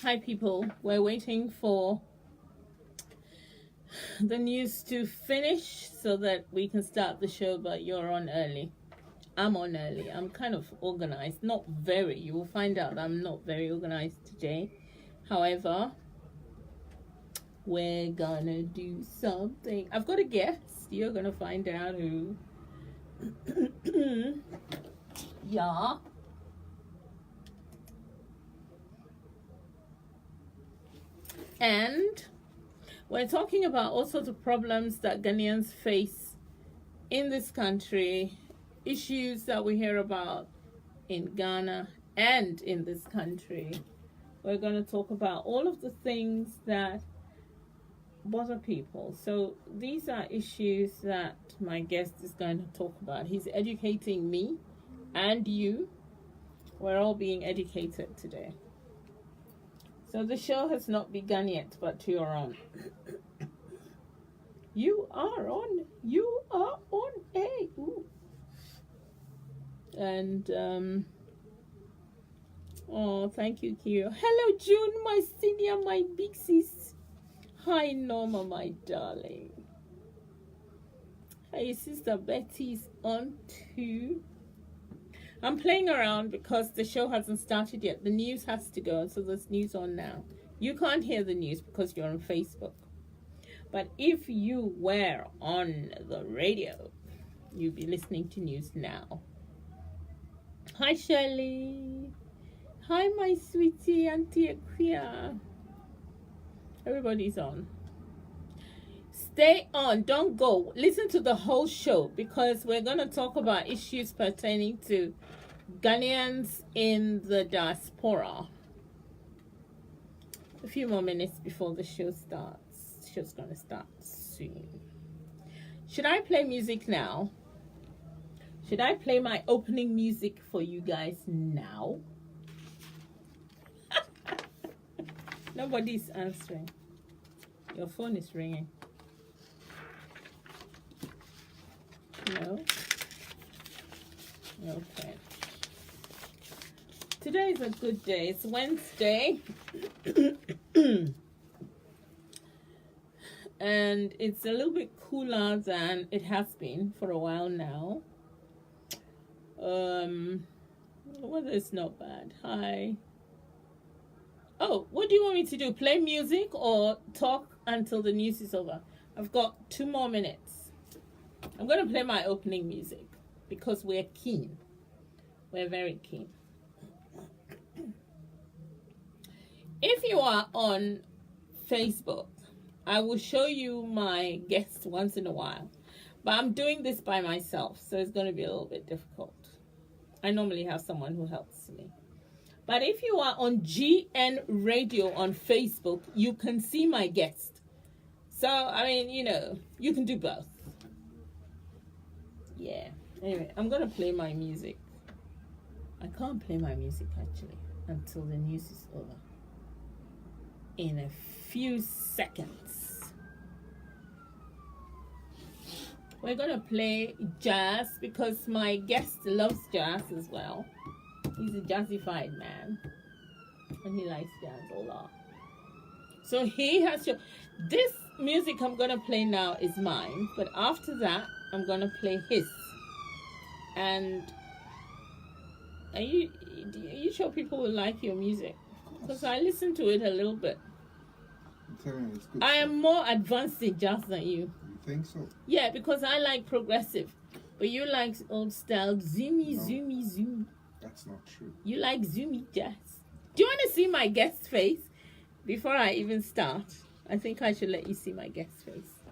Hi, people. We're waiting for the news to finish so that we can start the show, but you're on early. I'm on early. I'm kind of organized. Not very. You will find out I'm not very organized today. However, we're gonna do something. I've got a guest. You're gonna find out who. Yeah. And we're talking about all sorts of problems that Ghanaians face in this country, issues that we hear about in Ghana and in this country. We're going to talk about all of the things that bother people. So these are issues that my guest is going to talk about. He's educating me and you. We're all being educated today. So the show has not begun yet, but you're on. You are on. You are on. Hey. Ooh. And oh, thank you, Kiro. Hello, June, my senior, my big sis. Hi, Norma, my darling. Hey, Sister Betty's on too. I'm playing around because the show hasn't started yet. The news has to go, so there's news on now. You can't hear the news because you're on Facebook. But if you were on the radio, you'd be listening to news now. Hi, Shirley. Hi, my sweetie, Auntie Aquia. Everybody's on. Stay on. Don't go. Listen to the whole show because we're going to talk about issues pertaining to Ghanaians in the diaspora. A few more minutes before the show starts. The show's going to start soon. Should I play music now? Should I play my opening music for you guys now? Nobody's answering. Your phone is ringing. No? Okay. Today is a good day. It's Wednesday. And it's a little bit cooler than it has been for a while now. The weather is not bad. Hi. Oh, what do you want me to do? Play music or talk until the news is over? I've got 2 more minutes. I'm going to play my opening music because we're keen. We're very keen. If you are on Facebook, I will show you my guests once in a while. But I'm doing this by myself, so it's going to be a little bit difficult. I normally have someone who helps me. But if you are on GN Radio on Facebook, you can see my guest. So, I mean, you know, you can do both. Yeah. Anyway, I'm going to play my music. I can't play my music, actually, until the news is over. In a few seconds. We're going to play jazz because my guest loves jazz as well. He's a jazzified man. And he likes jazz a lot. So he has to... This music I'm going to play now is mine. But after that, I'm going to play his. And are you sure people will like your music? Because I listen to it a little bit. I'm telling you, it's good. I am more advanced in jazz than you. You think so? Yeah, because I like progressive. But you like old style zoomy. That's not true. You like zoomy jazz. Do you want to see my guest face before I even start? I think I should let you see my guest face.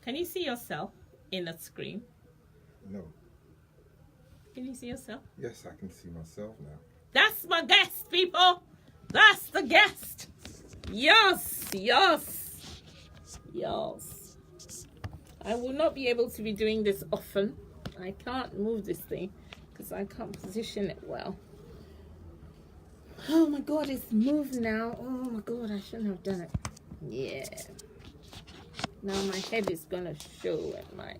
Can you see yourself in a screen? No. Can you see yourself? Yes, I can see myself now. That's my guest, people. That's the guest. Yes. I will not be able to be doing this often. I can't move this thing because I can't position it well. Oh my God, it's moved now. Oh my God, I shouldn't have done it. Yeah. Now my head is gonna show at my...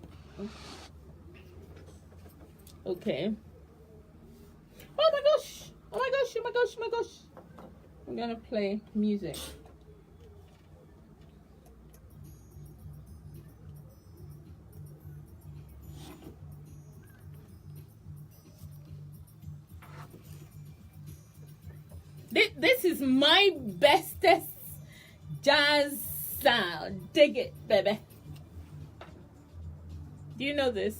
Okay. Oh my gosh. I'm gonna play music. This is my bestest jazz sound. Dig it, baby. Do you know this?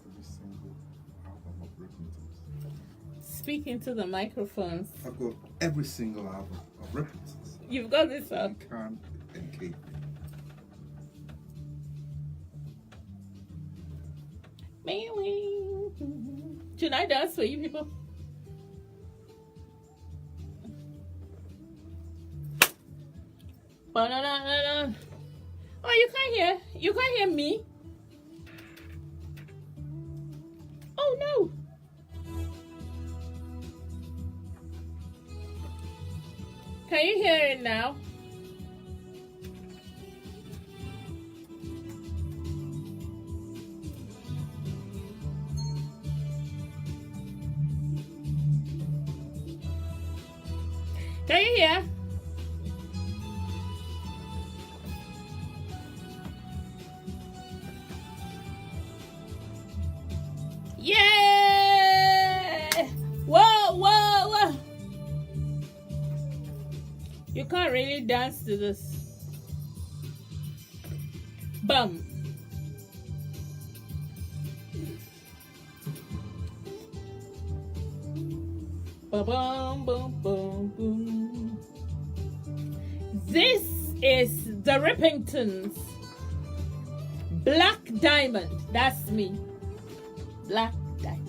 Every single album of Rippingtons. Speaking to the microphones. I've got every single album of Rippingtons. You've got this up. Can and KIKI. Should I dance for you people? Ba-da-da-da-da. Oh, you can't hear. You can't hear me. Oh no. Can you hear it now? Can you hear? Yeah! Whoa, whoa, whoa! You can't really dance to this. Bum. Ba-bum, bum, bum, boom. This is the Rippingtons. Black Diamond. That's me. Black Diamond.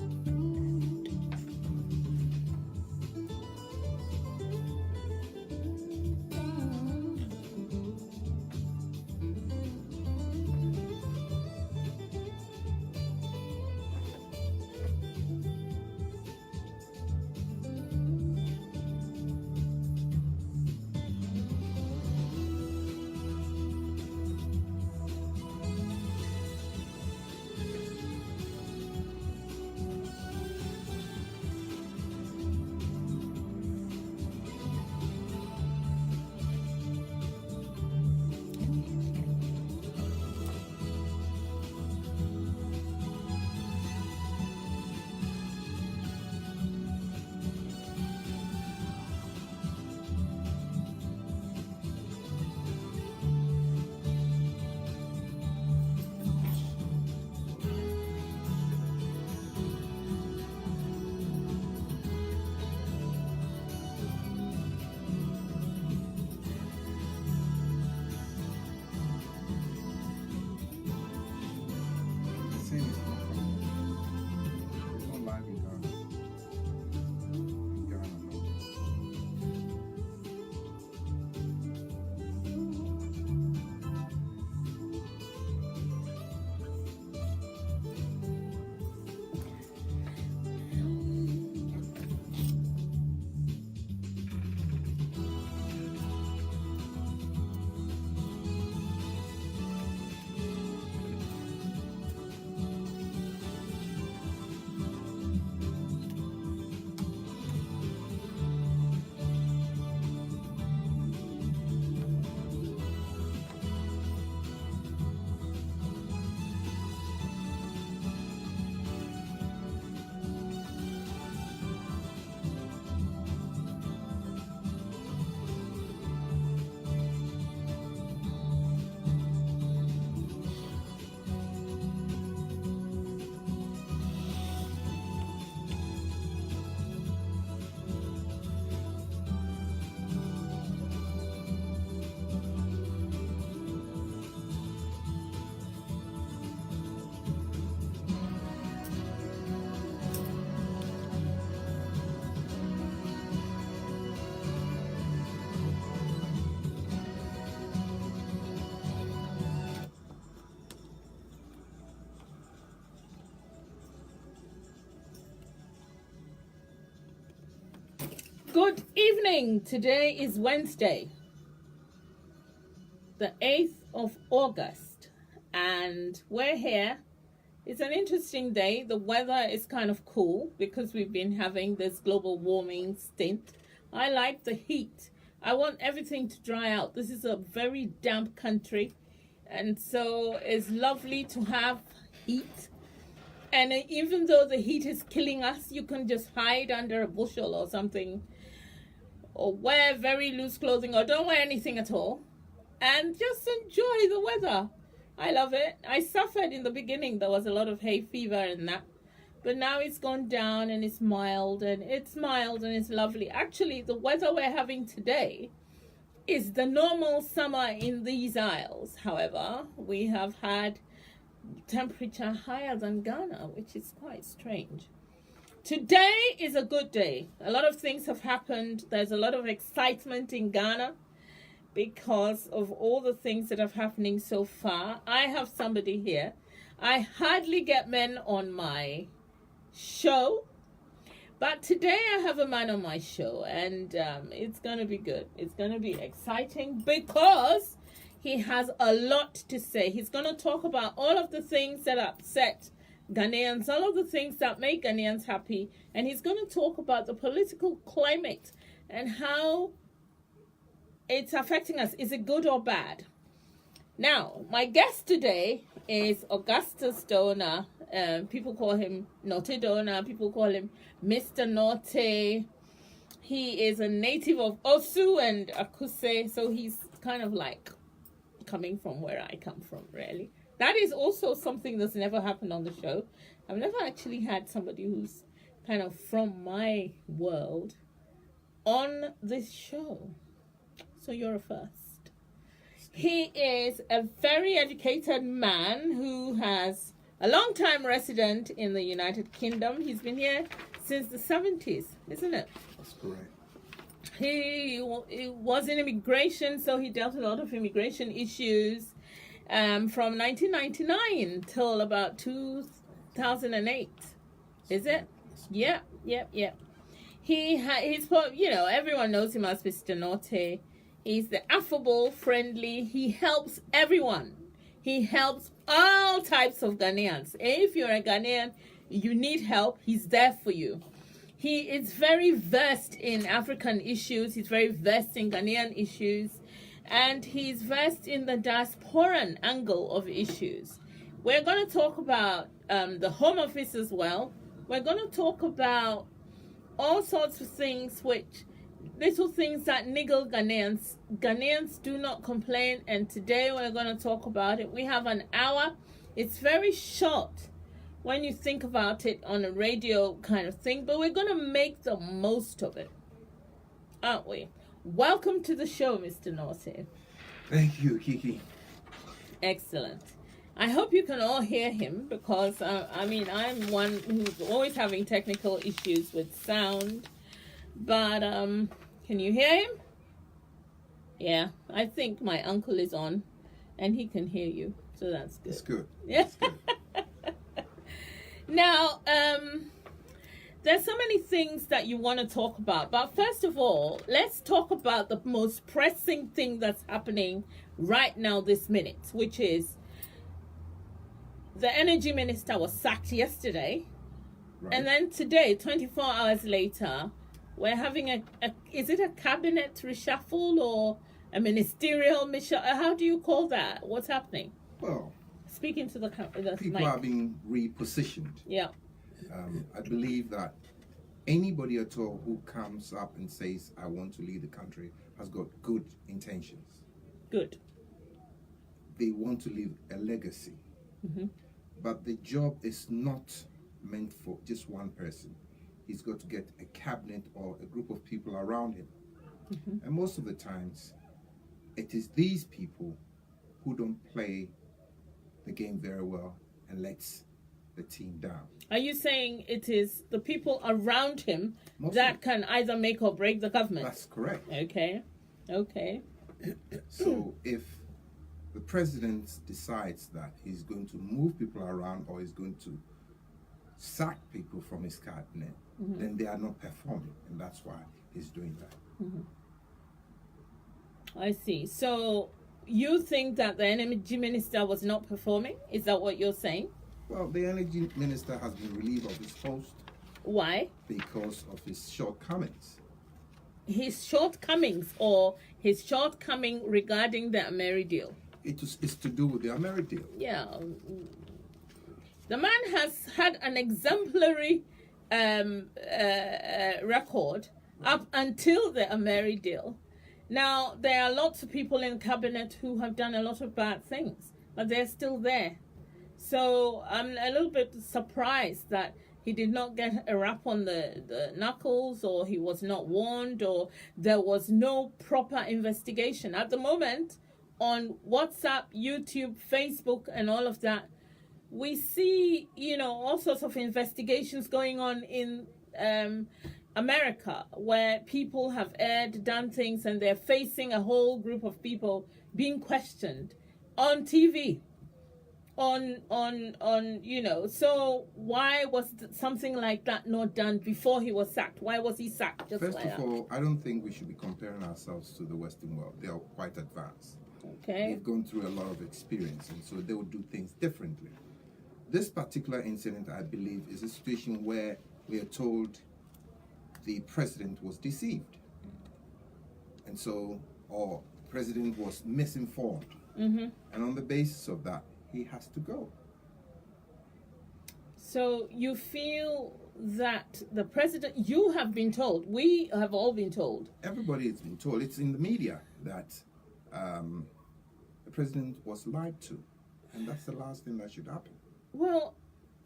Same as not coming. It's not live in Ghana. In Ghana, no. Good evening. Today is Wednesday, the 8th of August, and we're here It's an interesting day. The weather is kind of cool because we've been having this global warming stint. I like the heat. I want everything to dry out. This is a very damp country, and so it's lovely to have heat. And even though the heat is killing us, you can just hide under a bushel or something, or wear very loose clothing, or don't wear anything at all, and just enjoy the weather. I love it. I suffered in the beginning. There was a lot of hay fever and that. But now it's gone down and it's mild and it's lovely. Actually, the weather we're having today is the normal summer in these isles. However, we have had temperature higher than Ghana, which is quite strange. Today is a good day. A lot of things have happened. There's a lot of excitement in Ghana because of all the things that are happening so far. I have somebody here. I hardly get men on my show, but today I have a man on my show, and it's going to be good. It's going to be exciting because he has a lot to say. He's going to talk about all of the things that upset Ghanaians, all of the things that make Ghanaians happy, and he's going to talk about the political climate and how it's affecting us. Is it good or bad? Now, my guest today is Augustus Donor. People call him Naughty Donor. People call him Mr. Naughty. He is a native of Osu and Akuse, so he's kind of like coming from where I come from, really. That is also something that's never happened on the show. I've never actually had somebody who's kind of from my world on this show. So you're a first. He is a very educated man who has a long-time resident in the United Kingdom. He's been here since the 70s, isn't it? That's correct. He was in immigration, so he dealt with a lot of immigration issues from 1999 till about 2008. Is it? Yep. He's, everyone knows him as Mr. Naughty. He's the affable, friendly. He helps everyone. He helps all types of Ghanaians. If you're a Ghanaian, you need help, he's there for you. He is very versed in African issues. He's very versed in Ghanaian issues. And he's versed in the diasporan angle of issues. We're going to talk about the Home Office as well. We're going to talk about all sorts of things little things that niggle Ghanaians. Ghanaians do not complain, and today we're going to talk about it. We have an hour. It's very short when you think about it on a radio kind of thing, but we're going to make the most of it, aren't we? Welcome to the show, Mr. Naughty. Thank you, Kiki. Excellent. I hope you can all hear him because, I'm one who's always having technical issues with sound. But can you hear him? Yeah, I think my uncle is on and he can hear you. So that's good. That's good. Yeah. That's good. Now, there's so many things that you want to talk about. But first of all, let's talk about the most pressing thing that's happening right now this minute, which is the energy minister was sacked yesterday. Right. And then today, 24 hours later, we're having is it a cabinet reshuffle or a ministerial reshuffle? How do you call that? What's happening? Well, speaking to the people mic. are being repositioned. Yeah. I believe that anybody at all who comes up and says, I want to lead the country, has got good intentions. Good. They want to leave a legacy. Mm-hmm. But the job is not meant for just one person. He's got to get a cabinet or a group of people around him. Mm-hmm. And most of the times, it is these people who don't play the game very well and lets the team down. Are you saying it is the people around him that can either make or break the government? That's correct. Okay. So if the president decides that he's going to move people around or he's going to sack people from his cabinet, mm-hmm. then they are not performing, and that's why he's doing that. Mm-hmm. I see. So you think that the energy minister was not performing? Is that what you're saying? Well, the energy minister has been relieved of his post Why? because of his shortcomings. His shortcomings or his shortcoming regarding the Ameri deal? It's to do with the Ameri deal. Yeah. The man has had an exemplary record up until the Ameri deal. Now, there are lots of people in cabinet who have done a lot of bad things, but they're still there. So I'm a little bit surprised that he did not get a rap on the knuckles, or he was not warned, or there was no proper investigation. At the moment, on WhatsApp, YouTube, Facebook, and all of that, we see, all sorts of investigations going on in America, where people have done things, and they're facing a whole group of people being questioned on TV. So why was something like that not done before he was sacked? Why was he sacked? First of all, I don't think we should be comparing ourselves to the Western world. They are quite advanced. Okay. They've gone through a lot of experience, and so they will do things differently. This particular incident, I believe, is a situation where we are told the president was deceived. And so, or the president was misinformed. Mm-hmm. And on the basis of that, he has to go. So you feel that the president, you have been told, we have all been told. Everybody has been told, it's in the media, that the president was lied to. And that's the last thing that should happen. Well,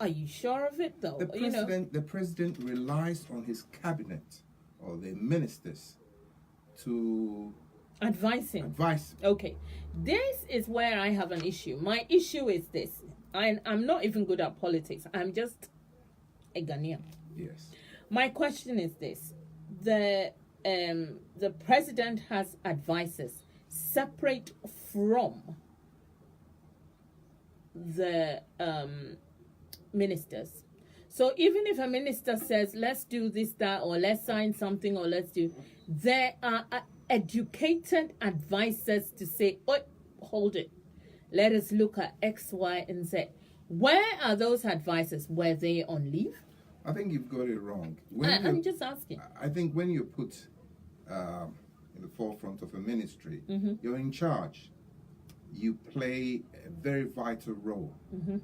are you sure of it, though? The president relies on his cabinet or the ministers to advise him. Advise. Okay. This is where I have an issue. My issue is this. I'm not even good at politics. I'm just a Ghanaian. Yes. My question is this. The president has advisors separate from the ministers. So even if a minister says, let's do this, that, or let's sign something, or let's do, there are educated advisors to say, oh, hold it. Let us look at X, Y, and Z. Where are those advisors? Were they on leave? I think you've got it wrong. I'm just asking. I think when you're put in the forefront of a ministry, Mm-hmm. you're in charge. You play a very vital role. Mm-hmm.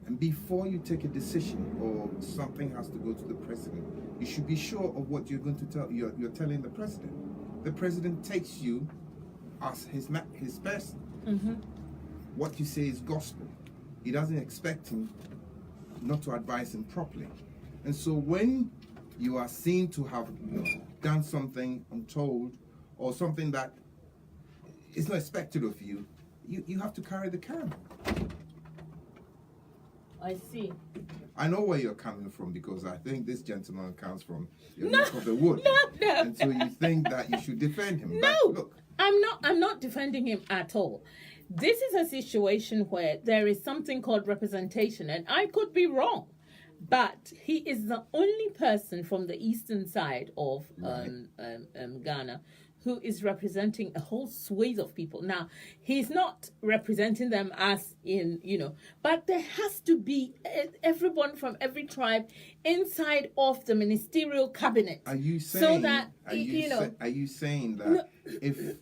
And before you take a decision or something has to go to the president, you should be sure of what you're going to tell. You're telling the president. The president takes you as his person. Mm-hmm. What you say is gospel. He doesn't expect him not to advise him properly. And so when you are seen to have done something untold or something that is not expected of you, you have to carry the camera. I see. I know where you're coming from because I think this gentleman comes from your neck of the wood. No. And so you think that you should defend him. No, But look, I'm not defending him at all. This is a situation where there is something called representation, and I could be wrong, but he is the only person from the eastern side of Ghana who is representing a whole swathe of people. Now, he's not representing them as in, but there has to be everyone from every tribe inside of the ministerial cabinet. are you saying that, are you saying that if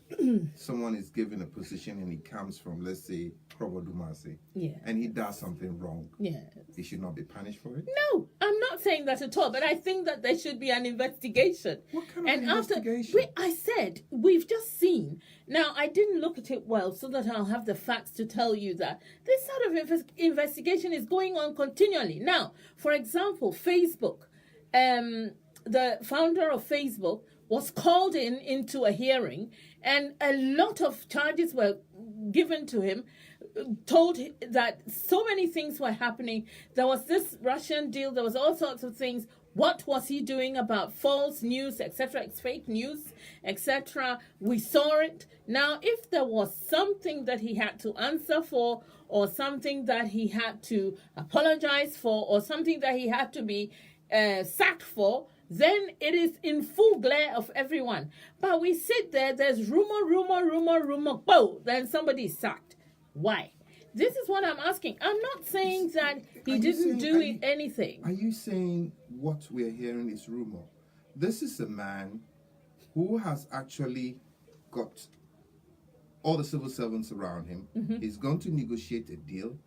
someone is given a position and he comes from, let's say, Provodumasi, Yeah. and he does something wrong, Yeah. he should not be punished for it? No, I'm not saying that at all, but I think that there should be an investigation. What kind of investigation? I said, we've just seen. Now, I didn't look at it well so that I'll have the facts to tell you that this sort of investigation is going on continually. Now, for example, Facebook, the founder of Facebook was called into a hearing, and a lot of charges were given to him, told that so many things were happening. There was this Russian deal, there was all sorts of things. What was he doing about false news, etc., fake news, etc.? We saw it. Now, if there was something that he had to answer for, or something that he had to apologize for, or something that he had to be sacked for, then it is in full glare of everyone. But we sit there, there's rumor, whoa, then somebody is sacked. Why? This is what I'm asking. I'm not saying that he Are you didn't saying- do are you- anything. Are you saying what we're hearing is rumor? This is a man who has actually got all the civil servants around him. He's going to negotiate a deal.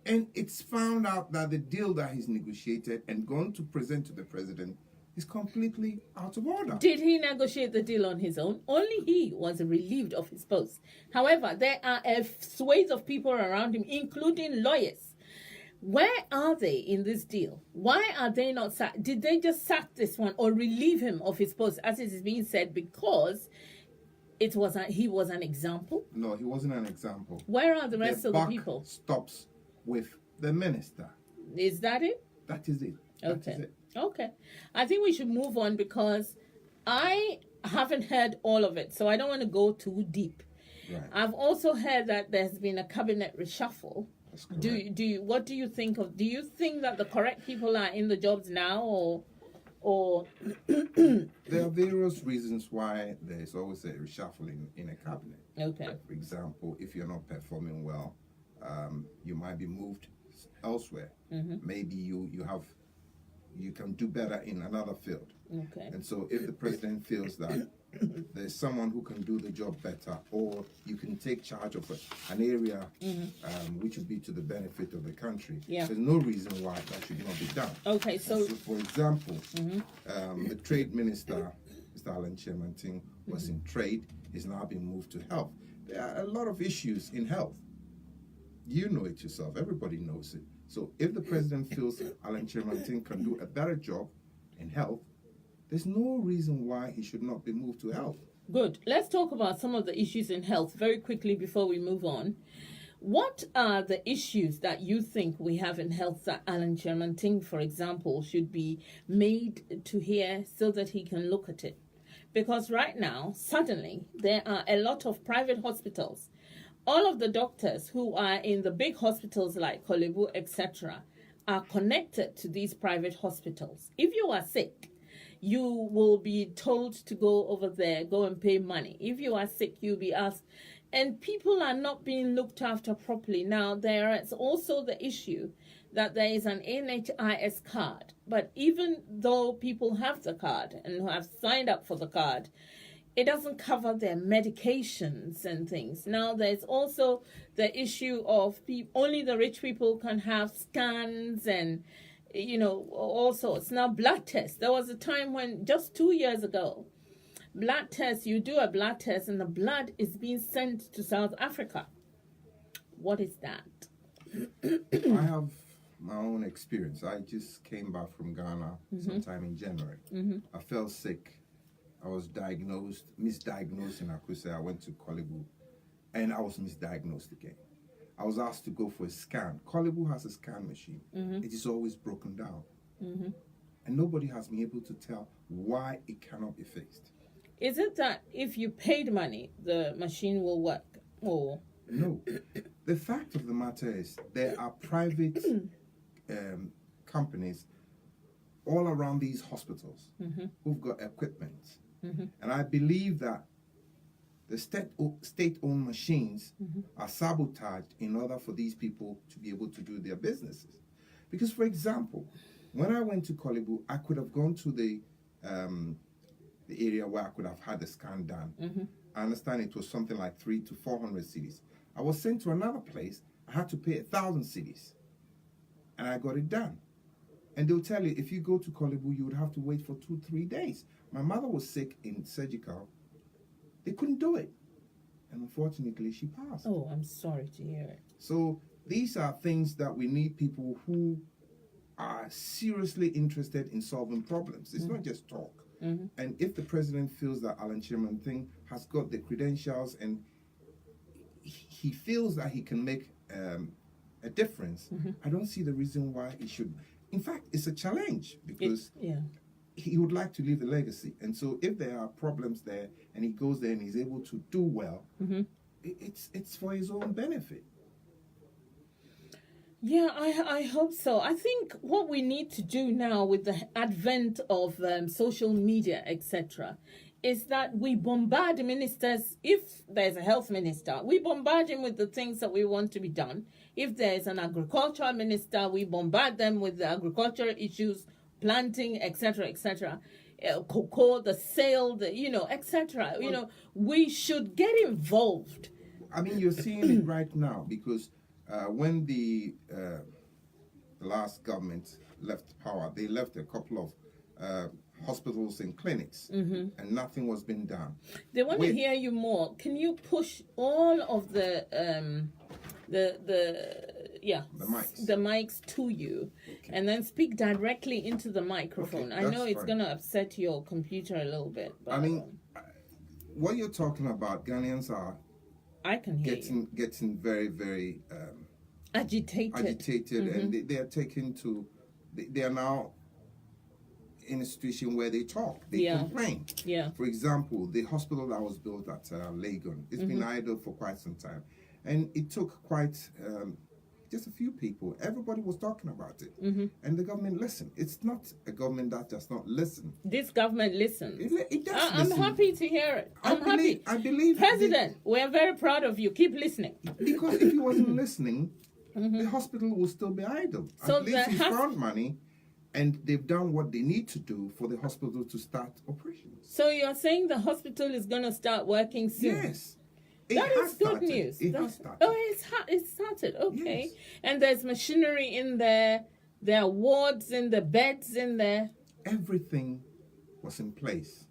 And it's found out that the deal that he's negotiated and going to present to the president is completely out of order. Did he negotiate the deal on his own? Only he was relieved of his post. However, there are a swathe of people around him, including lawyers. Where are they in this deal? Why are they not sacked? Did they just sack this one or relieve him of his post, as it is being said, because he was an example? No, he wasn't an example. Where are the rest of the buck people? stops with the minister. Is that it? That is it. That is Okay. it. Okay. I think we should move on because I haven't heard all of it, so I don't want to go too deep. Right. I've also heard that there's been a cabinet reshuffle. That's correct. What do you think of? Do you think that the correct people are in the jobs now, or There are various reasons why there's always a reshuffling in a cabinet. okay? For example, if you're not performing well, you might be moved elsewhere. Maybe you can do better in another field. Okay. And so if the president feels that there's someone who can do the job better, or you can take charge of an area which would be to the benefit of the country, Yeah. there's no reason why that should not be done. Okay. So For example, the trade minister, Mr. Alan Chemanting, was in trade, is now being moved to health. There are a lot of issues in health. You know it yourself, everybody knows it. So if the president feels Alan Chemanting can do a better job in health, there's no reason why he should not be moved to health. good. Let's talk about some of the issues in health very quickly before we move on. What are the issues that you think we have in health that Alan Chemanting, for example, should be made to hear so that he can look at it? Because right now, suddenly, there are a lot of private hospitals. All of the doctors who are in the big hospitals like Kolebu, etc., are connected to these private hospitals. If you are sick, you will be told to go over there, go and pay money. If you are sick, you'll be asked. And people are not being looked after properly. Now, there is also the issue that there is an NHIS card. But even though people have the card and who have signed up for the card, it doesn't cover their medications and things. Now, there's also the issue of only the rich people can have scans and, all sorts. Now, blood tests. There was a time when, just 2 years ago, blood tests, you do a blood test and the blood is being sent to South Africa. What is that? I have my own experience. I just came back from Ghana sometime in January. I fell sick. I was misdiagnosed in Akuse. I went to Kolebu and I was misdiagnosed again. I was asked to go for a scan. Kolebu has a scan machine. It is always broken down. And nobody has been able to tell why it cannot be fixed. Is it that if you paid money, the machine will work? Or No. The fact of the matter is there are private companies all around these hospitals who've got equipment. And I believe that the state-owned machines are sabotaged in order for these people to be able to do their businesses. Because, for example, when I went to Kolebu, I could have gone to the area where I could have had the scan done. I understand it was something like 300 to 400 cedis. I was sent to another place. I had to pay 1,000 cedis. And I got it done. And they'll tell you, if you go to Kolebu, you would have to wait for 2-3 days. My mother was sick in surgical. They couldn't do it. And unfortunately, she passed. oh, I'm sorry to hear it. So these are things that we need people who are seriously interested in solving problems. It's not just talk. And if the president feels that Alan Chemanting has got the credentials and he feels that he can make a difference, I don't see the reason why he should. In fact, it's a challenge because he would like to leave a legacy. And so if there are problems there and he goes there and he's able to do well, it's for his own benefit. Yeah, I hope so. I think what we need to do now with the advent of social media, etc., is that we bombard ministers. If there's a health minister, we bombard him with the things that we want to be done. If there's an agricultural minister, we bombard them with the agricultural issues, planting, etc., etc. Cocoa, the sale, etc. We should get involved. I mean, you're seeing it right now because when the last government left power, they left a couple of hospitals and clinics, and nothing was being done. They want to hear you more. Can you push all of the mics to you, and then speak directly into the microphone? Okay, I know it's fine. going to upset your computer a little bit. But, I mean, what you're talking about, Ghanaians are I can hear you. getting very, very Agitated. and they are taken to. They are now in a situation where they talk, they complain. Yeah. For example, the hospital that was built at Legon, it's been idle for quite some time, and it took quite just a few people. Everybody was talking about it, and the government listened. It's not a government that does not listen. This government listens. It does I'm listen. happy to hear it. I'm happy. I believe President, we're very proud of you. Keep listening. Because if he wasn't listening, the hospital will still be idle. So at least he found money, and they've done what they need to do for the hospital to start operations. So you're saying the hospital is going to start working soon? Yes. That is good news. It has started. Oh, it started. Okay. Yes. And there's machinery in there. There are wards in the beds in there. Everything was in place.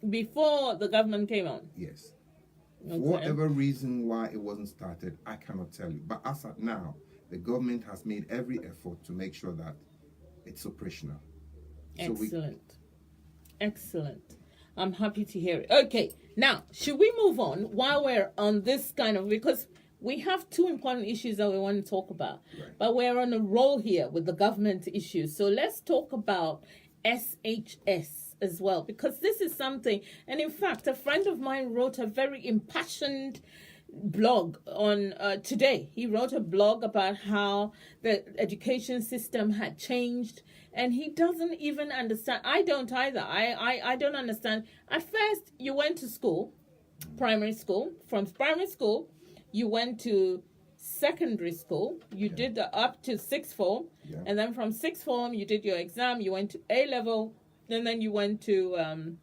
Before the government came on. Yes. Okay. For whatever reason why it wasn't started, I cannot tell you. But as of now, the government has made every effort to make sure that it's operational. Excellent. Excellent. I'm happy to hear it. Okay, now, should we move on while we're on this kind of, because we have two important issues that we want to talk about, but we're on a roll here with the government issues. So let's talk about SHS as well, because this is something, and in fact, a friend of mine wrote a very impassioned blog on today. He wrote a blog about how the education system had changed, and he doesn't even understand. I don't either. I don't understand. At first, you went to school, primary school. From primary school, you went to secondary school. You did up to sixth form, and then from sixth form, you did your exam. You went to A level, and then you went to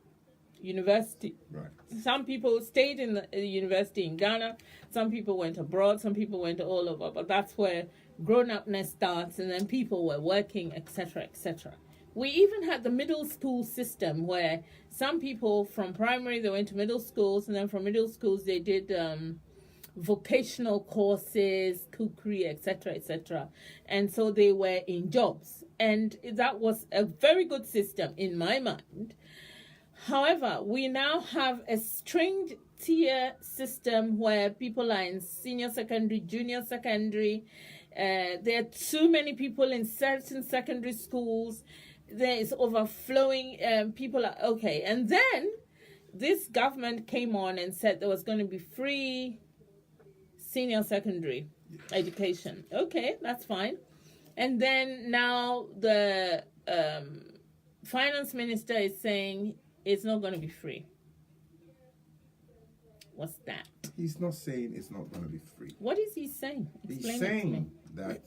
university. Right. Some people stayed in the university in Ghana. Some people went abroad. Some people went all over. But that's where grown-upness starts, and then people were working, etc., etc. We even had the middle school system where some people from primary, they went to middle schools, and then from middle schools they did vocational courses, cookery, etc., etc. And so they were in jobs. And that was a very good system in my mind. However, we now have a strange tier system where people are in senior secondary, junior secondary. There are too many people in certain secondary schools. There is overflowing. People are okay. And then this government came on and said there was going to be free senior secondary education. Okay, that's fine. And then now the finance minister is saying it's not going to be free. What's that? He's not saying it's not going to be free. What is he saying? He's saying that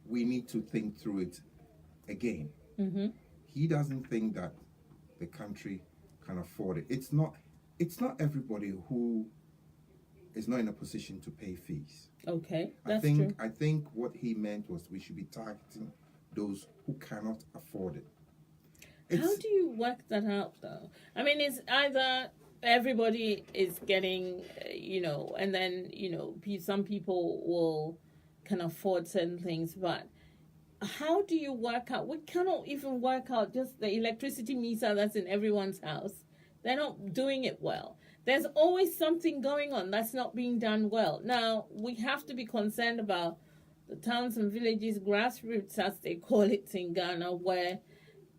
we need to think through it again. He doesn't think that the country can afford it. It's not everybody who is not in a position to pay fees. Okay, that's true. true. I think what he meant was we should be targeting those who cannot afford it. How do you work that out, though? I mean, it's either everybody is getting, and then, some people can afford certain things, but how do you work out? We cannot even work out just the electricity meter that's in everyone's house. They're not doing it well. There's always something going on that's not being done well. Now, we have to be concerned about the towns and villages, grassroots, as they call it in Ghana, where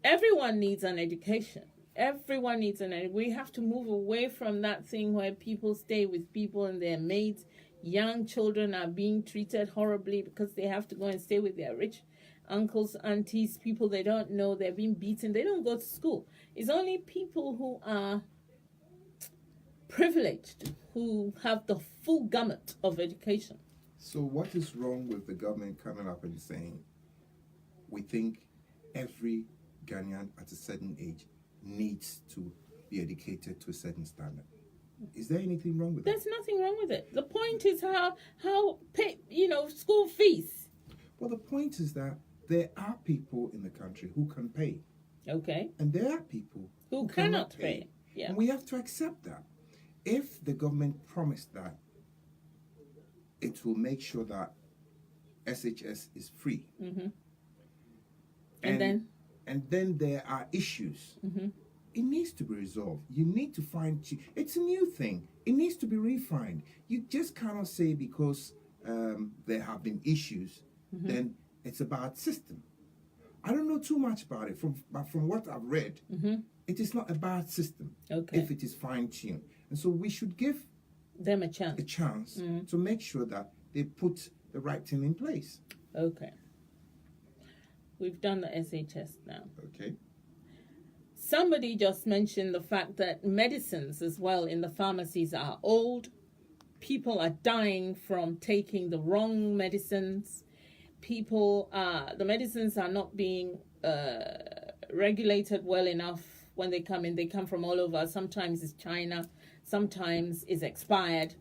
everyone needs an education. Everyone needs an education. We have to move away from that thing where people stay with people and their mates. Young children are being treated horribly because they have to go and stay with their rich uncles, aunties, people they don't know, they're being beaten, they don't go to school. It's only people who are privileged who have the full gamut of education. So what is wrong with the government coming up and saying, we think every Ghanaian at a certain age needs to be educated to a certain standard? Is there anything wrong with that? There's nothing wrong with it. The point is how pay, school fees. Well, the point is that there are people in the country who can pay. Okay. And there are people Who cannot pay. Yeah. And we have to accept that. If the government promised that it will make sure that SHS is free, Mm-hmm. And then there are issues, mm-hmm. it needs to be resolved. You need to find, it's a new thing. It needs to be refined. You just cannot say because there have been issues, mm-hmm. then it's a bad system. I don't know too much about it, but from what I've read, mm-hmm. it is not a bad system Okay. if it is fine-tuned. And so we should give them a chance. Mm-hmm. to make sure that they put the right thing in place. Okay. We've done the SHS now. Okay. Somebody just mentioned the fact that medicines as well in the pharmacies are old. People are dying from taking the wrong medicines. The medicines are not being regulated well enough when they come in. They come from all over. Sometimes it's China. Sometimes it's expired.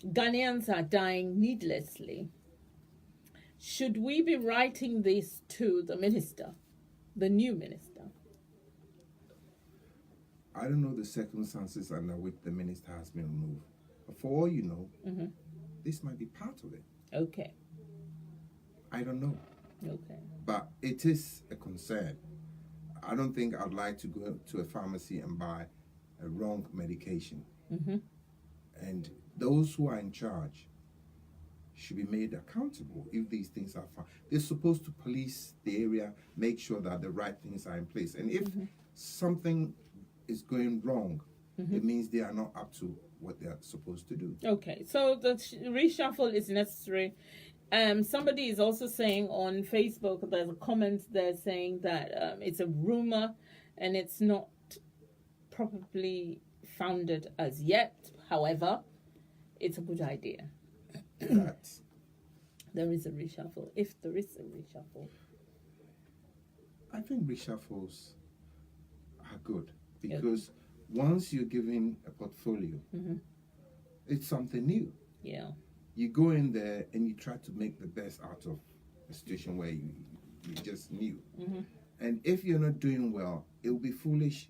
Ghanaians are dying needlessly. Should we be writing this to the minister, the new minister? I don't know the circumstances under which the minister has been removed. But for all you know, mm-hmm. this might be part of it. Okay. I don't know. Okay. But it is a concern. I don't think I'd like to go to a pharmacy and buy a wrong medication. Mm-hmm. And those who are in charge should be made accountable if these things are found. They're supposed to police the area, make sure that the right things are in place. And if mm-hmm. something is going wrong, mm-hmm. it means they are not up to what they are supposed to do. Okay, so the reshuffle is necessary. Somebody is also saying on Facebook, there's a comment there saying that it's a rumor and it's not probably founded as yet. However, it's a good idea. That there is a reshuffle, if there is a reshuffle. I think reshuffles are good because once you're given a portfolio, mm-hmm. it's something new. Yeah. You go in there and you try to make the best out of a situation where you just new. Mm-hmm. And if you're not doing well, it will be foolish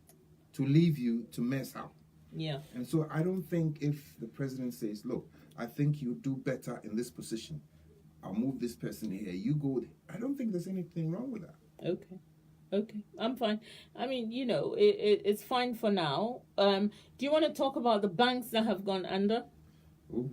to leave you to mess up. Yeah. And so I don't think if the president says, look, I think you do better in this position, I'll move this person here, you go there. I don't think there's anything wrong with that. Okay, I'm fine. I mean, it's fine for now. Do you want to talk about the banks that have gone under? Ooh,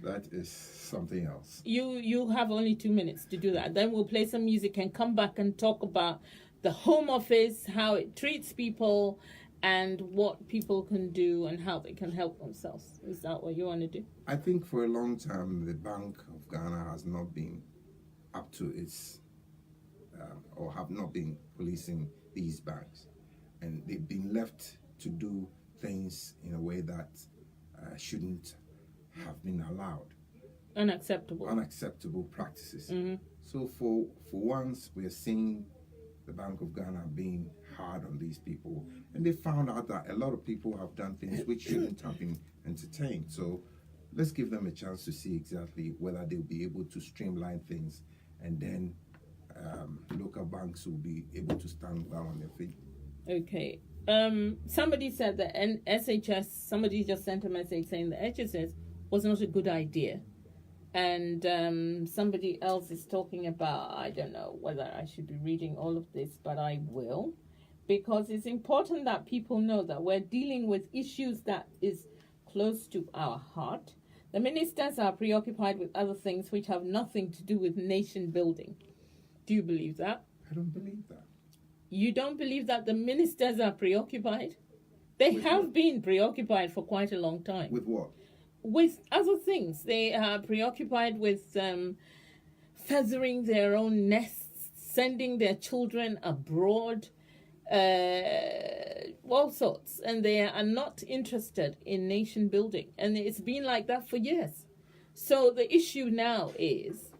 that is something else. You have only 2 minutes to do that. Then we'll play some music and come back and talk about the Home Office, how it treats people, and what people can do and how they can help themselves. Is that what you want to do? I think for a long time, the Bank of Ghana has not been up to its, or have not been policing these banks. And they've been left to do things in a way that shouldn't have been allowed. Unacceptable practices. Mm-hmm. So for once, we are seeing the Bank of Ghana being hard on these people, and they found out that a lot of people have done things which shouldn't have been entertained. So let's give them a chance to see exactly whether they'll be able to streamline things, and then local banks will be able to stand well on their feet. Okay. Somebody said that SHS, somebody just sent a message saying the SHS was not a good idea. And somebody else is talking about, I don't know whether I should be reading all of this, but I will. Because it's important that people know that we're dealing with issues that is close to our heart. The ministers are preoccupied with other things which have nothing to do with nation building. Do you believe that? I don't believe that. You don't believe that the ministers are preoccupied? They have been preoccupied for quite a long time. With what? With other things. They are preoccupied with feathering their own nests, sending their children abroad, all sorts, and they are not interested in nation building, and it's been like that for years. So the issue now is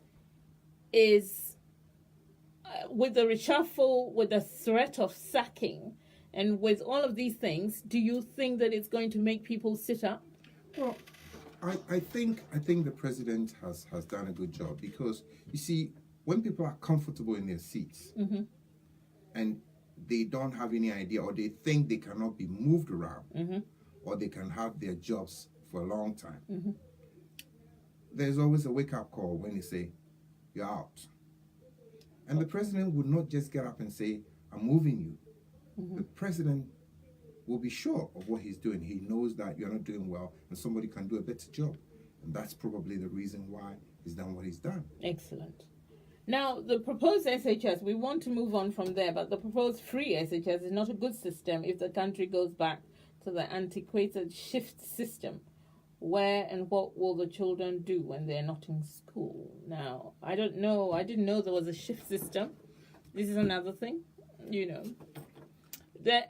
with the reshuffle, with the threat of sacking, and with all of these things, do you think that it's going to make people sit up? Well, I think the president has done a good job, because you see, when people are comfortable in their seats and they don't have any idea, or they think they cannot be moved around, or they can have their jobs for a long time, there's always a wake-up call when they say, you're out. And the president would not just get up and say, I'm moving you. The president will be sure of what he's doing. He knows that you're not doing well and somebody can do a better job. And that's probably the reason why he's done what he's done. Excellent. Now, the proposed SHS, we want to move on from there, but the proposed free SHS is not a good system if the country goes back to the antiquated shift system. Where and what will the children do when they're not in school? Now, I don't know. I didn't know there was a shift system. This is another thing, you know. There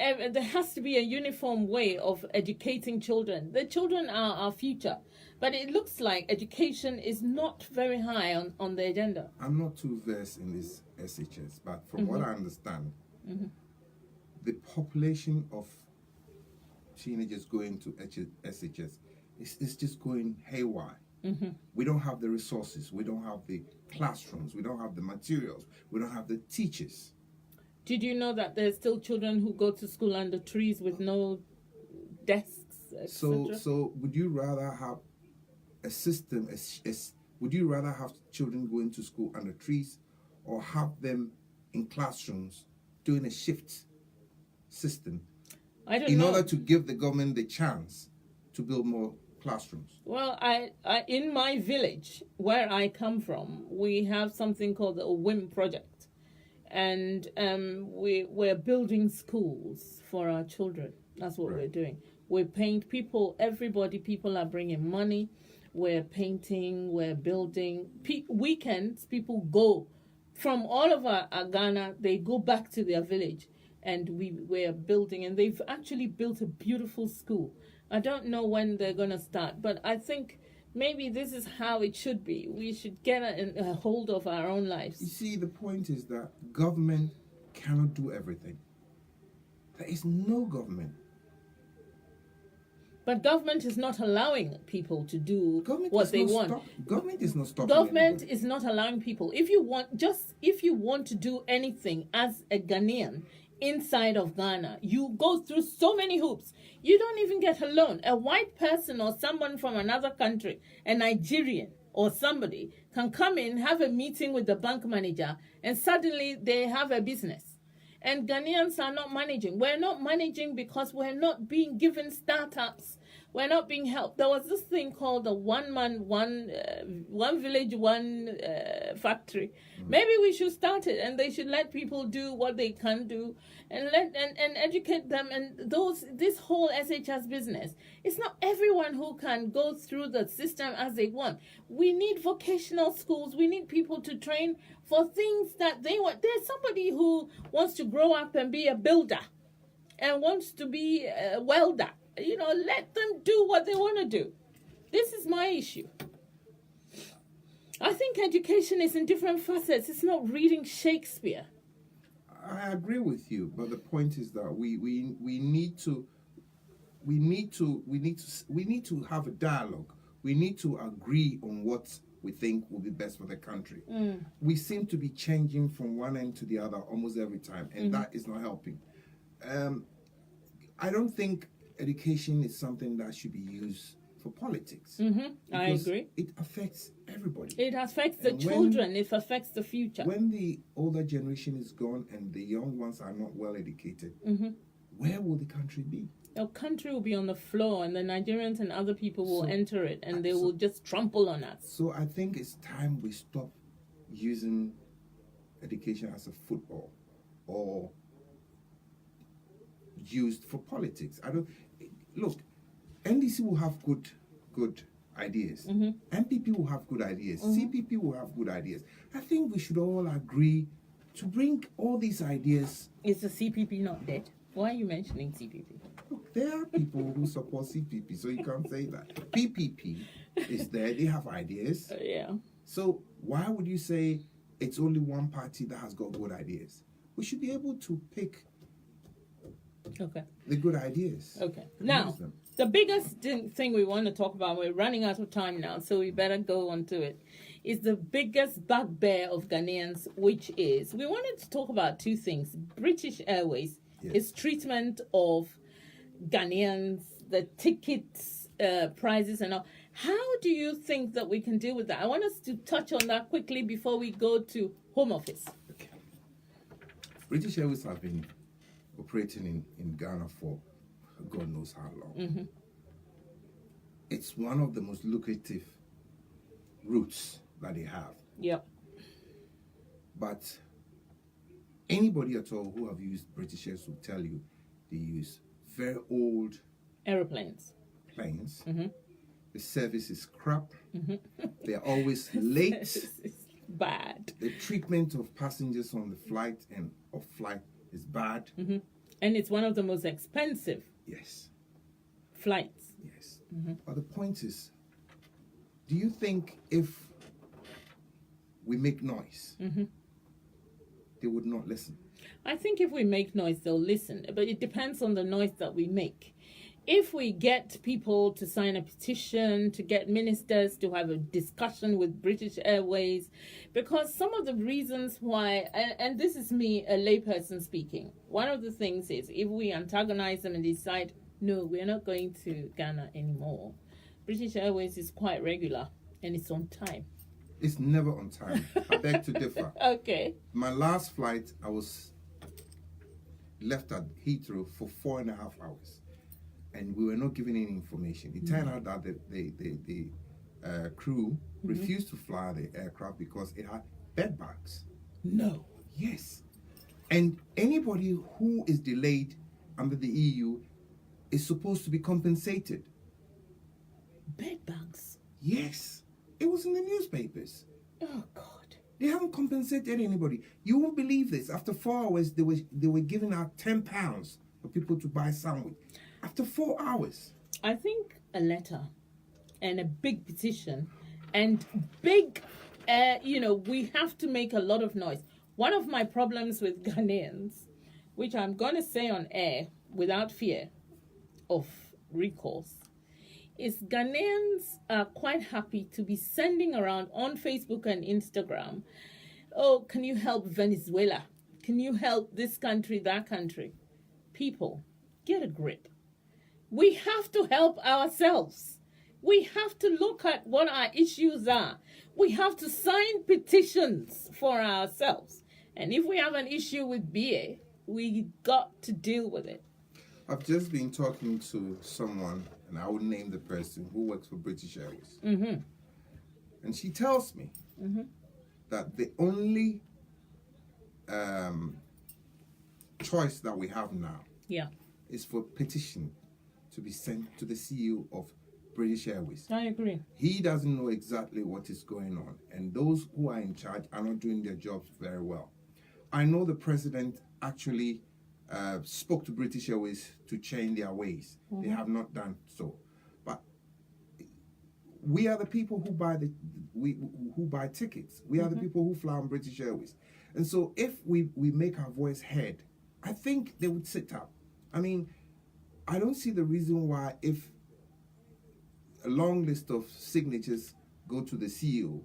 has to be a uniform way of educating children. The children are our future. But it looks like education is not very high on the agenda. I'm not too versed in this SHS, but from what I understand, the population of teenagers going to SHS is just going haywire. We don't have the resources. We don't have the classrooms. We don't have the materials. We don't have the teachers. Did you know that there's still children who go to school under trees with no desks, etc.? So would you rather have a system, would you rather have children going to school under trees, or have them in classrooms doing a shift system in order to give the government the chance to build more classrooms? Well, I in my village where I come from, we have something called the WIM project, and we're building schools for our children. That's what we're doing. We paint people are bringing money. We're painting, we're building. Weekends, people go from all over Ghana, they go back to their village, and we're building, and they've actually built a beautiful school. I don't know when they're going to start, but I think maybe this is how it should be. We should get a hold of our own lives. You see, the point is that government cannot do everything. There is no government. But government is not allowing people to do what they want. Government is not stopping. Government is not allowing people. If you want to do anything as a Ghanaian inside of Ghana, you go through so many hoops. You don't even get a loan. A white person or someone from another country, a Nigerian or somebody, can come in, have a meeting with the bank manager, and suddenly they have a business. And Ghanaians are not managing. We're not managing because we're not being given startups. We're not being helped. There was this thing called the one village, one factory. Maybe we should start it, and they should let people do what they can do, and educate them. And this whole SHS business, it's not everyone who can go through the system as they want. We need vocational schools. We need people to train for things that they want. There's somebody who wants to grow up and be a builder and wants to be a welder. Let them do what they want to do. This is my issue. I think education is in different facets. It's not reading Shakespeare. I agree with you, but the point is that we need to have a dialogue. We need to agree on what we think will be best for the country. We seem to be changing from one end to the other almost every time, and that is not helping. I don't think education is something that should be used for politics. I agree. It affects everybody. It affects the children. It affects the future. When the older generation is gone and the young ones are not well educated, where will the country be? The country will be on the floor, and the Nigerians and other people will enter it, and they will just trample on us. So I think it's time we stop using education as a football or used for politics. Look, NDC will have good ideas. Mm-hmm. MPP will have good ideas. CPP will have good ideas. I think we should all agree to bring all these ideas. Is the CPP not dead? Why are you mentioning CPP? Look, there are people who support CPP, so you can't say that. PPP is there. They have ideas. Yeah. So why would you say it's only one party that has got good ideas? We should be able to pick Okay. the good ideas. Okay. and Now, use them. the biggest thing we want to talk about, we're running out of time now, so we better go on to it, is the biggest bugbear of Ghanaians, which is, we wanted to talk about two things. British Airways, Yes. its treatment of Ghanaians, the tickets, prices and all. How do you think that we can deal with that? I want us to touch on that quickly before we go to Home Office. Okay. British Airways have been operating in Ghana for God knows how long. Mm-hmm. It's one of the most lucrative routes that they have. Yep. But anybody at all who have used British Airways will tell you they use very old Aeroplanes. planes. Mm-hmm. The service is crap. Mm-hmm. They're always late. It's bad. The treatment of passengers on the flight and off flight is bad. Mm-hmm. And it's one of the most expensive Yes, flights. yes. Mm-hmm. But the point is, do you think if we make noise, Mm-hmm. they would not listen? I think if we make noise, they'll listen. But it depends on the noise that we make. If we get people to sign a petition, to get ministers to have a discussion with British Airways, because some of the reasons why, and this is me, a layperson speaking, one of the things is if we antagonize them and decide, no, we're not going to Ghana anymore, British Airways is quite regular and it's on time. It's never on time. I beg to differ. Okay. My last flight, I was left at Heathrow for 4.5 hours. And we were not given any information. It turned out that the crew refused to fly the aircraft because it had bed bugs. No. Yes. And anybody who is delayed under the EU is supposed to be compensated. Bed bugs. Yes. It was in the newspapers. Oh, God. They haven't compensated anybody. You won't believe this. After 4 hours, they were giving out £10 for people to buy sandwich. After 4 hours. I think a letter and a big petition and big, we have to make a lot of noise. One of my problems with Ghanaians, which I'm going to say on air without fear of recourse, is Ghanaians are quite happy to be sending around on Facebook and Instagram, oh, can you help Venezuela? Can you help this country, that country? People, get a grip. We have to help ourselves. We have to look at what our issues are. We have to sign petitions for ourselves. And if we have an issue with BA, we got to deal with it. I've just been talking to someone, and I will name the person, who works for British Airways. Mm-hmm. And she tells me that the only choice that we have now is for petition to be sent to the CEO of British Airways. I agree. He doesn't know exactly what is going on, and those who are in charge are not doing their jobs very well. I know the president actually spoke to British Airways to change their ways. They have not done so. But we are the people who buy who buy tickets. We are the people who fly on British Airways. And so if we make our voice heard, I think they would sit up. I mean, I don't see the reason why, if a long list of signatures go to the CEO,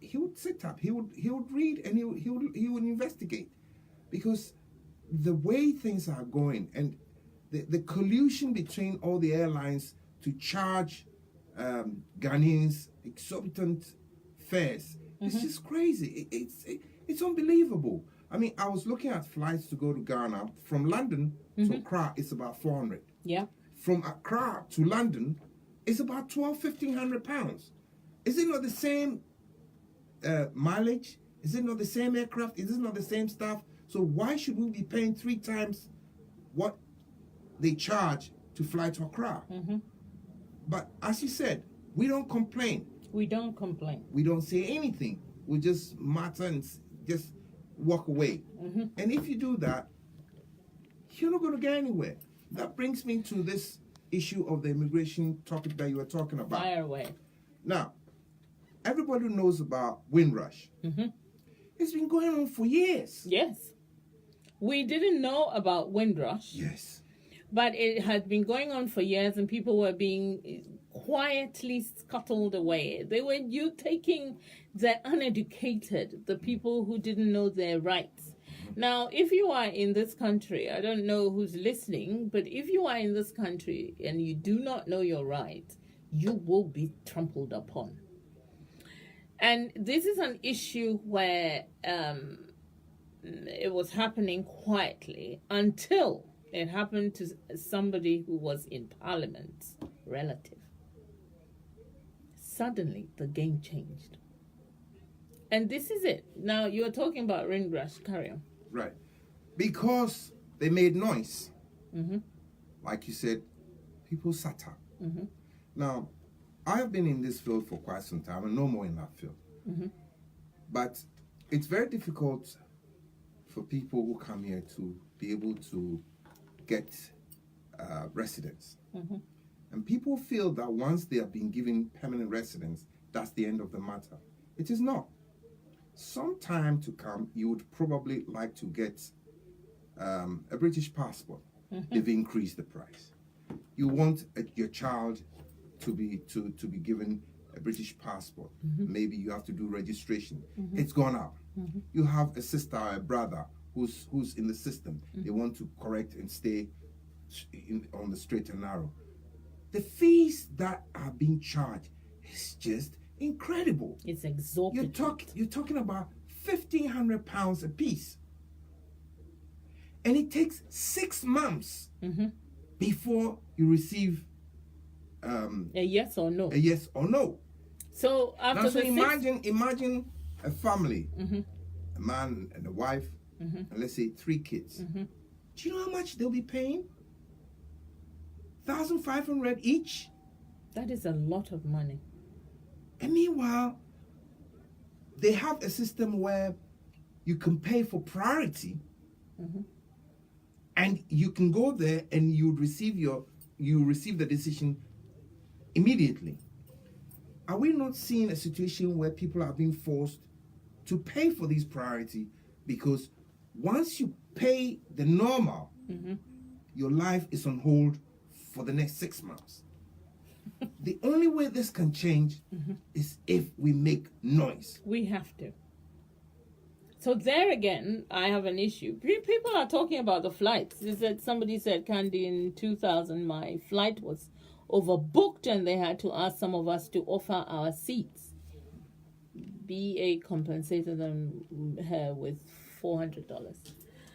he would sit up. He would read and he would investigate, because the way things are going and the collusion between all the airlines to charge Ghanaians exorbitant fares, it's just crazy. It's unbelievable. I mean, I was looking at flights to go to Ghana from London to Accra. It's about 400. Yeah. From Accra to London, it's about £1,200. Is it not the same mileage? Is it not the same aircraft? Is it not the same staff? So why should we be paying 3 times what they charge to fly to Accra? But as you said, We don't complain. We don't complain. We don't say anything. We just matter and just walk away. And if you do that, you're not going to get anywhere. That brings me to this issue of the immigration topic that you were talking about. Fire away. Now, everybody knows about Windrush. It's been going on for years. Yes. We didn't know about Windrush. Yes. But it had been going on for years, and people were being quietly scuttled away. They were taking the uneducated, the people who didn't know their rights. Now, if you are in this country, I don't know who's listening, but if you are in this country and you do not know your rights, you will be trampled upon. And this is an issue where it was happening quietly until it happened to somebody who was in Parliament's relative. Suddenly, the game changed. And this is it. Now, you're talking about Windrush. Carry on. Right. Because they made noise. Like you said, people sat up. Now, I have been in this field for quite some time and no more in that field. But it's very difficult for people who come here to be able to get residence. And people feel that once they have been given permanent residence, that's the end of the matter. It is not. Some time to come, you would probably like to get a British passport. They've increased the price. You want your child to be given a British passport. Maybe you have to do registration. It's gone up. You have a sister or a brother who's in the system. They want to correct and stay on the straight and narrow. The fees that are being charged is just incredible. It's exorbitant. You're talking about £1,500 a piece. And it takes 6 months before you receive a yes or no. A yes or no. So after now, so imagine a family, a man and a wife, and let's say 3 kids. Do you know how much they'll be paying? 1,500 each. That is a lot of money. And meanwhile, they have a system where you can pay for priority, and you can go there and you receive the decision immediately. Are we not seeing a situation where people are being forced to pay for these priority because once you pay the normal, your life is on hold for the next 6 months? The only way this can change is if we make noise. We have to. So there again, I have an issue. People are talking about the flights. Somebody said, Candy, in 2000, my flight was overbooked and they had to ask some of us to offer our seats. BA compensated her with $400.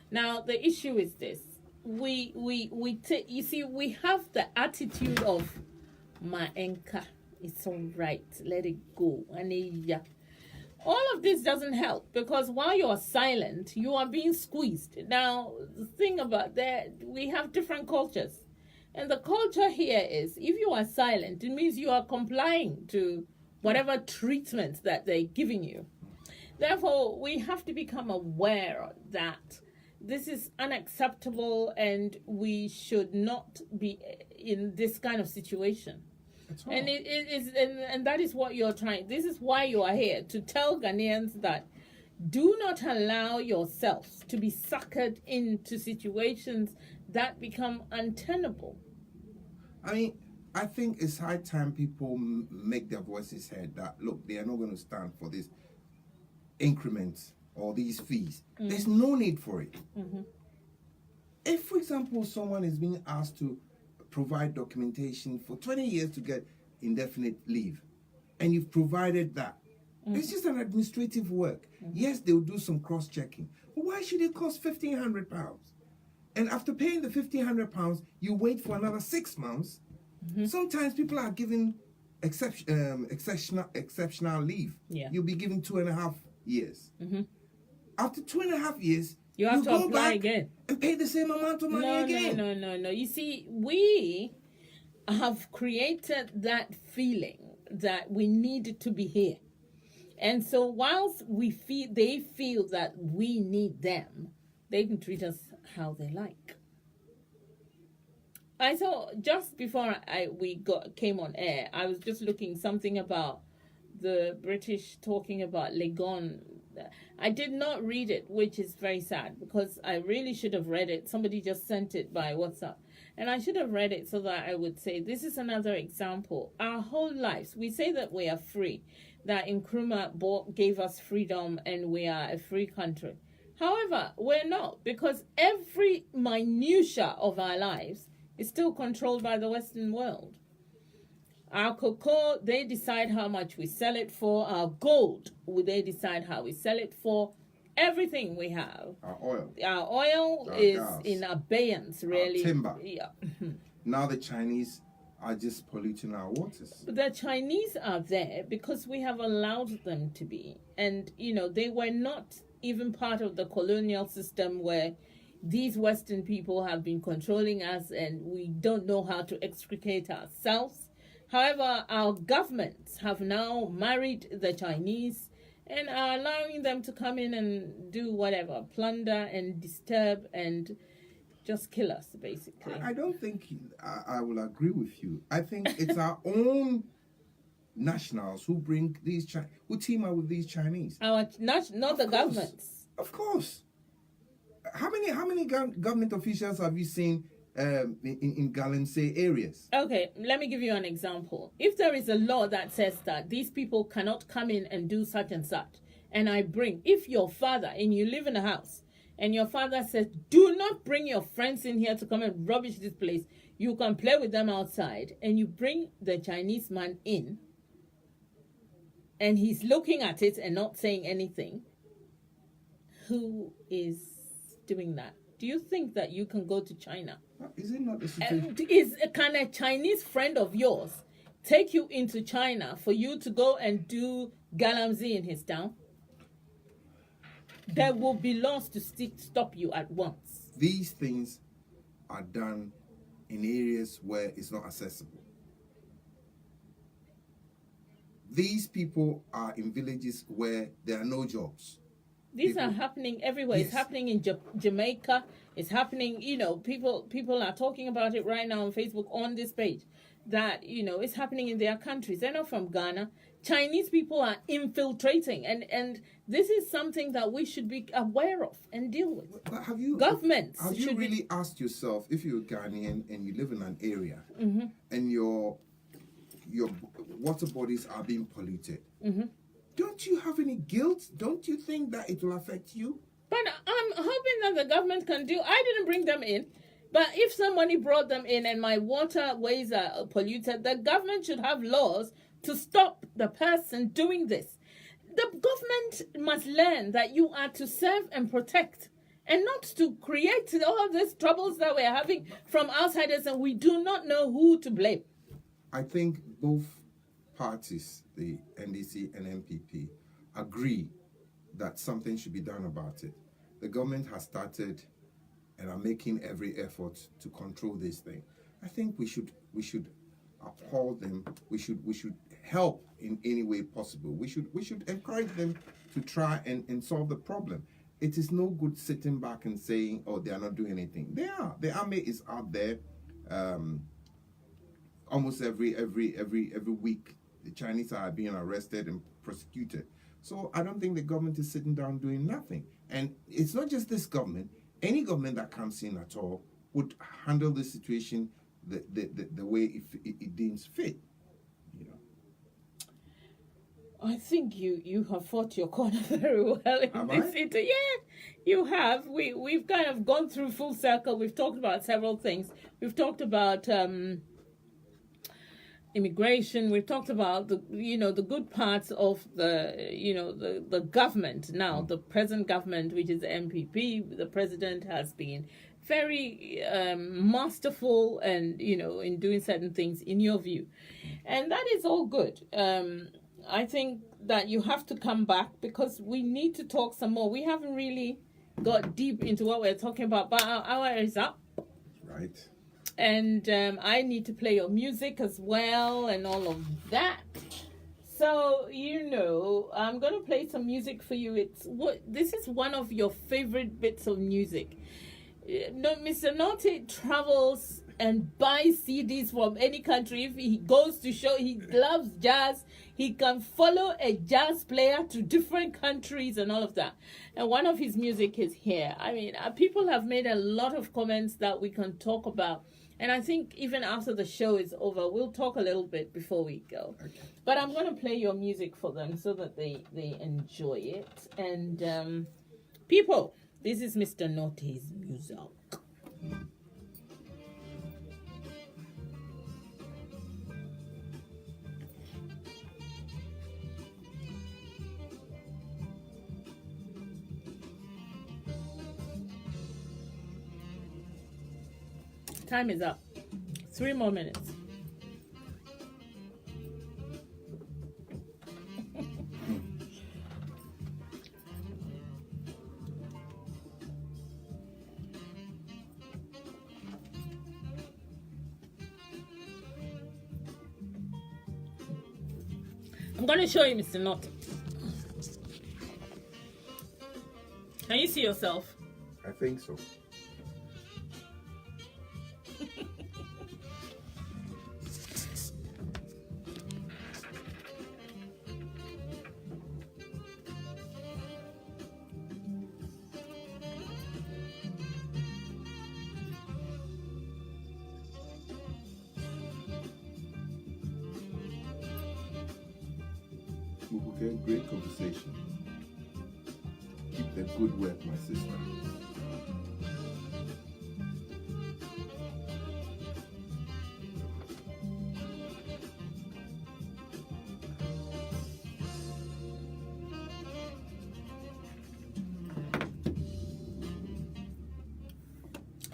Now, the issue is this. You see, we have the attitude of, my anchor, it's all right, let it go. All of this doesn't help because while you're silent, you are being squeezed. Now, the thing about that, we have different cultures. And the culture here is, if you are silent, it means you are complying to whatever treatment that they're giving you. Therefore, we have to become aware that this is unacceptable and we should not be in this kind of situation. And it is, and that is what you're trying. This is why you are here, to tell Ghanaians that do not allow yourselves to be suckered into situations that become untenable. I mean, I think it's high time people make their voices heard that, look, they are not going to stand for this increments or these fees. There's no need for it. If, for example, someone is being asked to provide documentation for 20 years to get indefinite leave, and you've provided that, it's just an administrative work. Yes, they'll do some cross-checking, but why should it cost £1,500? And after paying the £1,500, you wait for another 6 months. Sometimes people are given exceptional leave. You'll be given 2.5 years. After 2.5 years, you have to go apply back again and pay the same amount of money again. No. You see, we have created that feeling that we need to be here. And so whilst they feel that we need them, they can treat us how they like. I saw just before came on air, I was just looking something about the British talking about Legon. I did not read it, which is very sad because I really should have read it. Somebody just sent it by WhatsApp. And I should have read it so that I would say, this is another example. Our whole lives, we say that we are free, that Nkrumah gave us freedom and we are a free country. However, we're not, because every minutiae of our lives is still controlled by the Western world. Our cocoa, they decide how much we sell it for. Our gold, they decide how we sell it for. Everything we have. Our oil is gas. In abeyance, really. Our timber. Yeah. Now the Chinese are just polluting our waters. The Chinese are there because we have allowed them to be. And, they were not even part of the colonial system where these Western people have been controlling us and we don't know how to extricate ourselves. However, our governments have now married the Chinese and are allowing them to come in and do whatever, plunder and disturb and just kill us, basically. I don't think I will agree with you. I think it's our own nationals who bring who team up with these Chinese. Not the governments. Of course. How many government officials have you seen in Galamsey areas? Okay, let me give you an example. If there is a law that says that these people cannot come in and do such and such, and if your father, and you live in a house, and your father says, do not bring your friends in here to come and rubbish this place, you can play with them outside, and you bring the Chinese man in, and he's looking at it and not saying anything, who is doing that? Do you think that you can go to China? Is it not the situation? Can a Chinese friend of yours take you into China for you to go and do Galamsey in his town? There will be laws to stop you at once. These things are done in areas where it's not accessible. These people are in villages where there are no jobs. These are happening everywhere. Yes. It's happening in Jamaica. It's happening, people are talking about it right now on Facebook on this page. That, it's happening in their countries. They're not from Ghana. Chinese people are infiltrating. And this is something that we should be aware of and deal with. But have you really asked yourself, if you're Ghanaian and you live in an area and your water bodies are being polluted, don't you have any guilt? Don't you think that it will affect you? But I'm hoping that the government can do. I didn't bring them in. But if somebody brought them in and my waterways are polluted, the government should have laws to stop the person doing this. The government must learn that you are to serve and protect and not to create all these troubles that we're having from outsiders and we do not know who to blame. I think both parties, the NDC and MPP, agree that something should be done about it. The government has started and are making every effort to control this thing. I think we should uphold them. We should help in any way possible. We should encourage them to try and solve the problem. It is no good sitting back and saying, "Oh, they are not doing anything." They are. The army is out there. Almost every week, the Chinese are being arrested and prosecuted. So I don't think the government is sitting down doing nothing. And it's not just this government. Any government that comes in at all would handle the situation the way it deems fit. I think you have fought your corner very well in this interview. Yeah, you have. We've kind of gone through full circle. We've talked about several things. We've talked about immigration. We've talked about the good parts of the government now, the present government, which is the MPP. The president has been very masterful and in doing certain things in your view, and that is all good. I think that you have to come back because we need to talk some more. We haven't really got deep into what we're talking about, but our hour is up. Right. And I need to play your music as well and all of that. So, I'm going to play some music for you. This is one of your favorite bits of music. No, Mr. Naughty travels and buys CDs from any country. If he goes to show, he loves jazz. He can follow a jazz player to different countries and all of that. And one of his music is here. I mean, people have made a lot of comments that we can talk about. And I think even after the show is over, we'll talk a little bit before we go. Okay. But I'm going to play your music for them so that they enjoy it. And people, this is Mr. Naughty's music. Time is up. 3 more minutes. I'm going to show you, Mr. Naughty. Can you see yourself? I think so. Okay, great conversation. Keep the good work, my sister.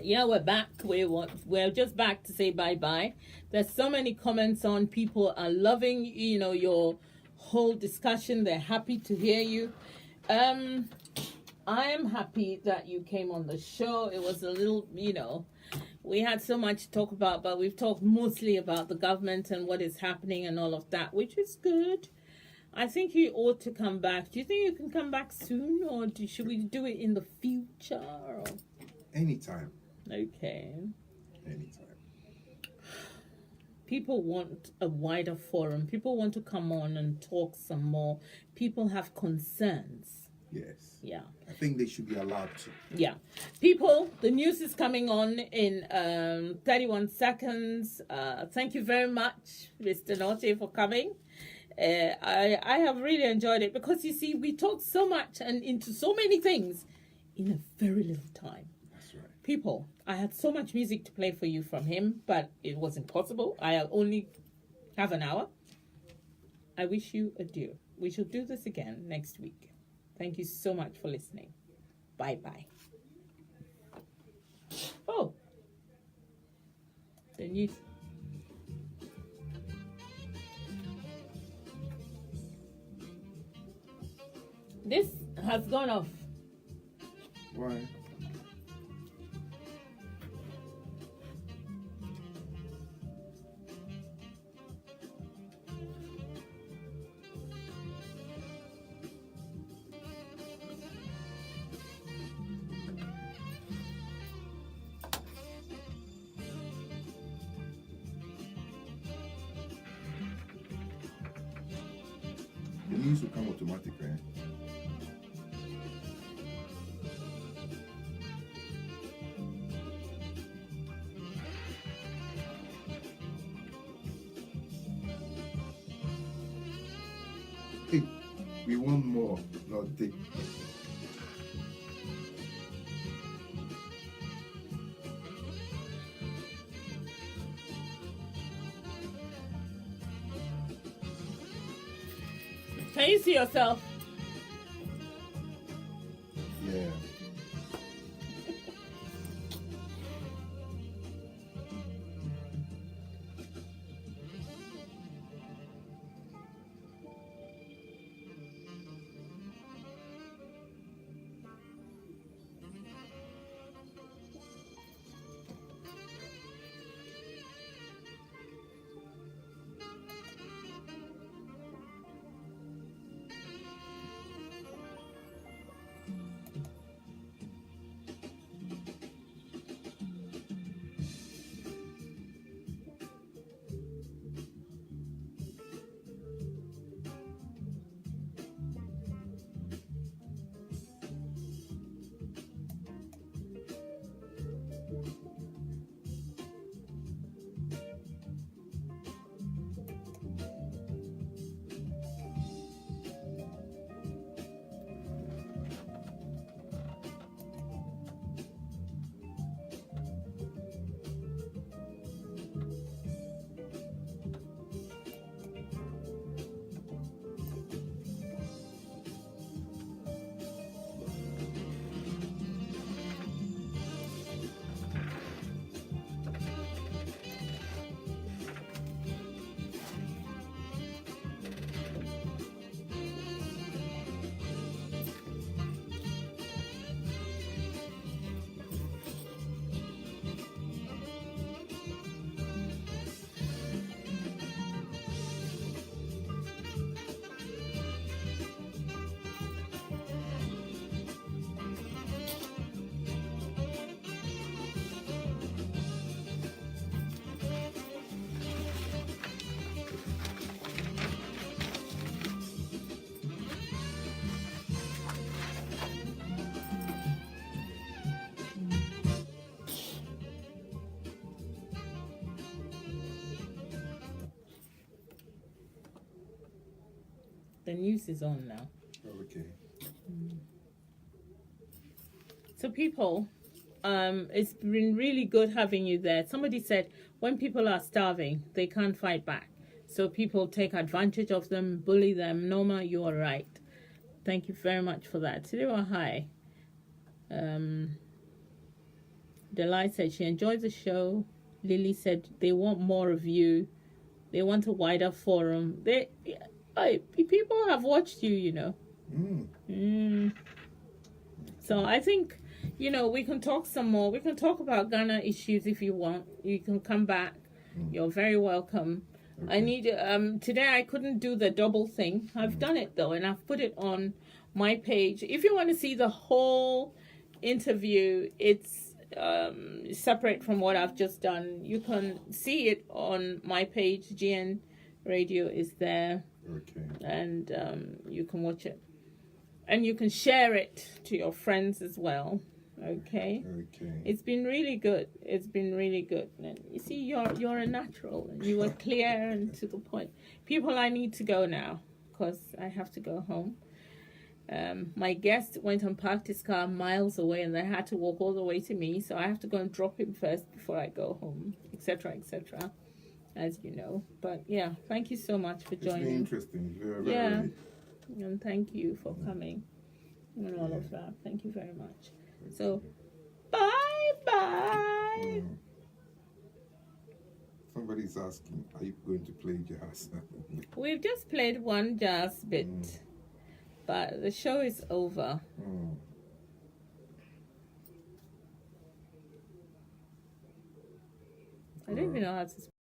Yeah, we're back. We're just back to say bye-bye. There's so many comments on. People are loving, your whole discussion. They're happy to hear you. I am happy that you came on the show. It was a little, we had so much to talk about, but we've talked mostly about the government and what is happening and all of that, which is good. I think you ought to come back. Do you think you can come back soon, or should we do it in the future? Or? Anytime. Okay. Anytime. People want a wider forum. People want to come on and talk some more. People have concerns. Yes. Yeah. I think they should be allowed to. Yeah. People, the news is coming on in 31 seconds. Thank you very much, Mr. Naughty, for coming. I have really enjoyed it because, you see, we talked so much and into so many things in a very little time. That's right. People, I had so much music to play for you from him, but it was impossible. I only have an hour. I wish you adieu. We shall do this again next week. Thank you so much for listening. Bye-bye. Oh. The news. This has gone off. Why? The news will come automatically. Hey, we want more, not take. Can you see yourself? Yeah. The news is on now. Okay. So people, it's been really good having you there. Somebody said when people are starving, they can't fight back. So people take advantage of them, bully them. Norma, you are right. Thank you very much for that. Today we're hi. Delight said she enjoys the show. Lily said they want more of you. They want a wider forum. People have watched you, you know. So I think, you know, we can talk some more. We can talk about Ghana issues if you want. You can come back. You're very welcome. Okay. I need today I couldn't do the double thing. I've done it though, and I've put it on my page. If you want to see the whole interview, it's separate from what I've just done. You can see it on my page. GN Radio is there. Okay. And you can watch it. And you can share it to your friends as well. Okay. Okay. It's been really good. It's been really good. And you see, you're a natural. And you were clear and to the point. People, I need to go now because I have to go home. My guest went and parked his car miles away, and they had to walk all the way to me. So I have to go and drop him first before I go home, etc., etc. As you know. But yeah, thank you so much for joining. It's been interesting. Very, very. And thank you for coming and all of that. Thank you very much. So, bye-bye. Somebody's asking, are you going to play jazz? We've just played one jazz bit, but the show is over. I don't even know how to